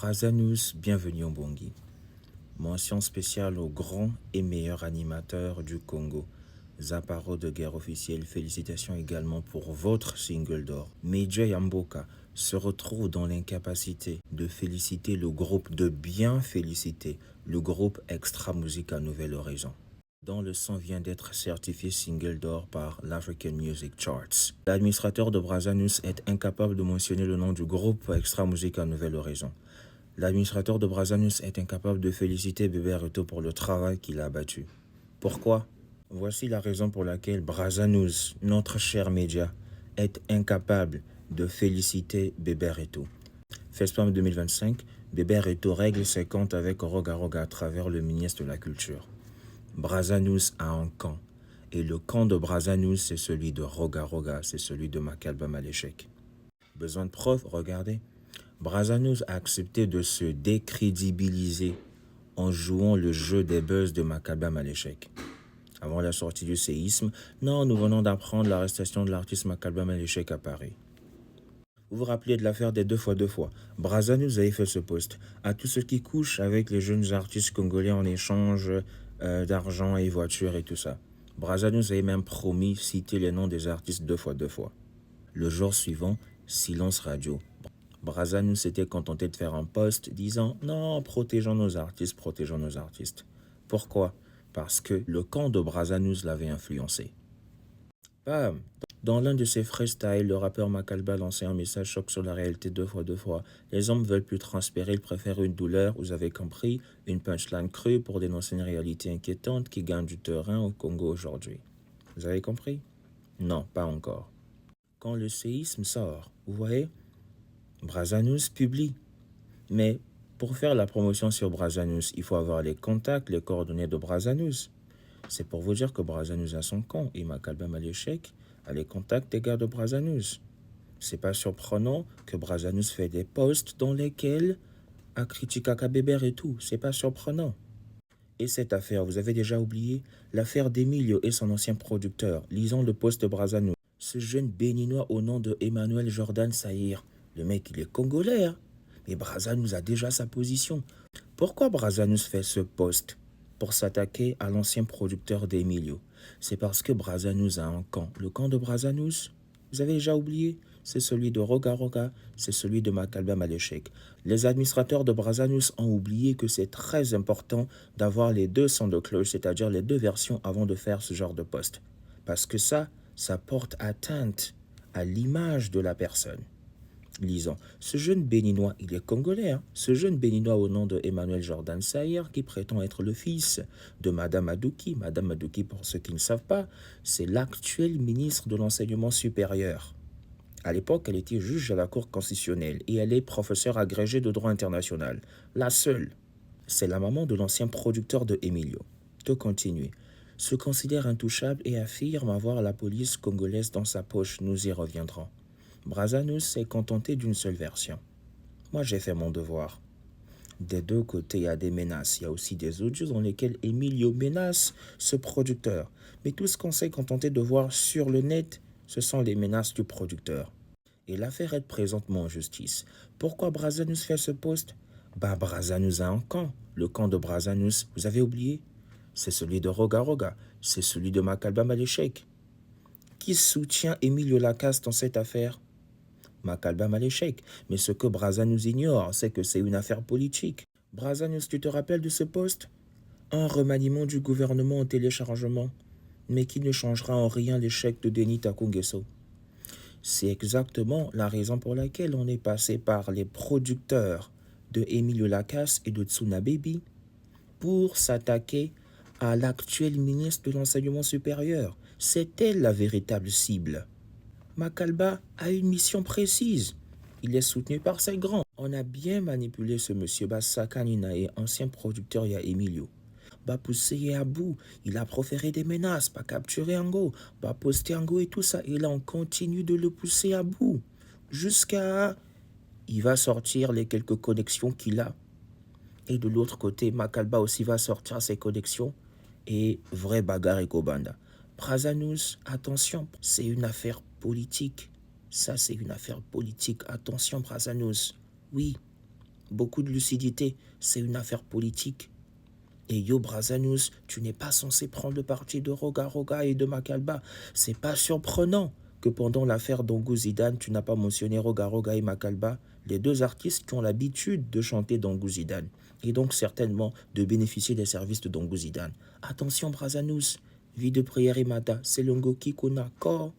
Brazanus, bienvenue au Bongi. Mention spéciale au grand et meilleur animateur du Congo. Zaparo de guerre officielle, félicitations également pour votre single d'or. Major Yamboka se retrouve dans l'incapacité de féliciter le groupe, de bien féliciter le groupe Extra Musique à Nouvelle Horizon, dont le son vient d'être certifié single d'or par l'African Music Charts. L'administrateur de Brazanus est incapable de mentionner le nom du groupe Extra Musique à Nouvelle Horizon. L'administrateur de Brazanus est incapable de féliciter Bébé Reto pour le travail qu'il a abattu. Pourquoi? Voici la raison pour laquelle Brazanus, notre cher média, est incapable de féliciter Bébé Reto. FESPAM 2025, Bébé Reto règle ses comptes avec Roga Roga à travers le ministre de la Culture. Brazanus a un camp, et le camp de Brazanus, c'est celui de Roga Roga, c'est celui de Makalba Maléchek. Besoin de preuves? Regardez. Brazanus a accepté de se décrédibiliser en jouant le jeu des buzz de Makalba Maléchek. Avant la sortie du séisme, non, nous venons d'apprendre l'arrestation de l'artiste Makalba Maléchek à Paris. Vous vous rappelez de l'affaire des 2x2 fois? Brazanus avait fait ce post à tous ceux qui couchent avec les jeunes artistes congolais en échange d'argent et voitures et tout ça. Brazanus avait même promis citer les noms des artistes 2x2 fois. Le jour suivant, silence radio. Brazanus s'était contenté de faire un post disant « Non, protégeons nos artistes, protégeons nos artistes ». Pourquoi? Parce que le camp de Brazanus l'avait influencé. Bam! Dans l'un de ses freestyles, le rappeur Makalba lançait un message choc sur la réalité 2x2 fois. Les hommes veulent plus transpirer, ils préfèrent une douleur, vous avez compris, une punchline crue pour dénoncer une réalité inquiétante qui gagne du terrain au Congo aujourd'hui. Vous avez compris? Non, pas encore. Quand le séisme sort, vous voyez, Brazanus publie. Mais pour faire la promotion sur Brazanus, il faut avoir les contacts, les coordonnées de Brazanus. C'est pour vous dire que Brazanus a son camp et Makalba Maléchek a les contacts des gars de Brazanus. C'est pas surprenant que Brazanus fait des posts dans lesquels a critiqué Kabébert et tout. C'est pas surprenant. Et cette affaire, vous avez déjà oublié? L'affaire d'Emilio et son ancien producteur. Lisons le post de Brazanus. Ce jeune béninois au nom de Emmanuel Jordan Saïr. Le mec, il est congolais, hein? Mais Brazanus a déjà sa position. Pourquoi Brazanus fait ce post? Pour s'attaquer à l'ancien producteur d'Emilio. C'est parce que Brazanus a un camp. Le camp de Brazanus, vous avez déjà oublié? C'est celui de Roga Roga, c'est celui de Makalba Maléchek. Les administrateurs de Brazanus ont oublié que c'est très important d'avoir les deux sons de cloche, c'est-à-dire les deux versions avant de faire ce genre de post. Parce que ça porte atteinte à l'image de la personne. Lisons. Ce jeune béninois, il est congolais, hein? Ce jeune béninois au nom de Emmanuel Jordan Saïr, qui prétend être le fils de Madame Adouki. Madame Adouki, pour ceux qui ne savent pas, c'est l'actuel ministre de l'enseignement supérieur. À l'époque, elle était juge à la Cour constitutionnelle et elle est professeure agrégée de droit international. La seule, c'est la maman de l'ancien producteur de Emilio. De continuer. Se considère intouchable et affirme avoir la police congolaise dans sa poche. Nous y reviendrons. Brazanus s'est contenté d'une seule version. Moi, j'ai fait mon devoir. Des deux côtés, il y a des menaces. Il y a aussi des audios dans lesquels Emilio menace ce producteur. Mais tout ce qu'on s'est contenté de voir sur le net, ce sont les menaces du producteur. Et l'affaire est présentement en justice. Pourquoi Brazanus fait ce post? Brazanus a un camp. Le camp de Brazanus, vous avez oublié? C'est celui de Roga Roga. C'est celui de Makalba Maléchek. Qui soutient Emilio Lacasse dans cette affaire? Makalba Maléchek. Mais ce que Brazanus ignore, c'est que c'est une affaire politique. Brazanus, tu te rappelles de ce poste? Un remaniement du gouvernement en téléchargement, mais qui ne changera en rien l'échec de Denis Takungeso. C'est exactement la raison pour laquelle on est passé par les producteurs de Emilio Lacasse et de Tsuna Baby pour s'attaquer à l'actuel ministre de l'enseignement supérieur. C'est elle la véritable cible. Makalba a une mission précise. Il est soutenu par ses grands. On a bien manipulé ce monsieur Bassaka Ninae, ancien producteur il y a Emilio. Poussé à bout, il a proféré des menaces, pas capturer Ango, poster Ango et tout ça. Et là, on continue de le pousser à bout. Jusqu'à... Il va sortir les quelques connexions qu'il a. Et de l'autre côté, Makalba aussi va sortir ses connexions. Et vrai bagarre et Kobanda. Brazanus, attention, c'est une affaire politique. Ça, c'est une affaire politique. Attention, Brazanus. Oui, beaucoup de lucidité, c'est une affaire politique. Et Yo Brazanous, tu n'es pas censé prendre le parti de Roga Roga et de Makalba. C'est pas surprenant que pendant l'affaire d'Ongo Zidane, tu n'as pas mentionné Roga Roga et Makalba, les deux artistes qui ont l'habitude de chanter d'Ongo Zidane, et donc certainement de bénéficier des services de d'Ongo Zidane. Attention Brazanous, vie de prière et mata, c'est l'Ongo Kikuna Ko.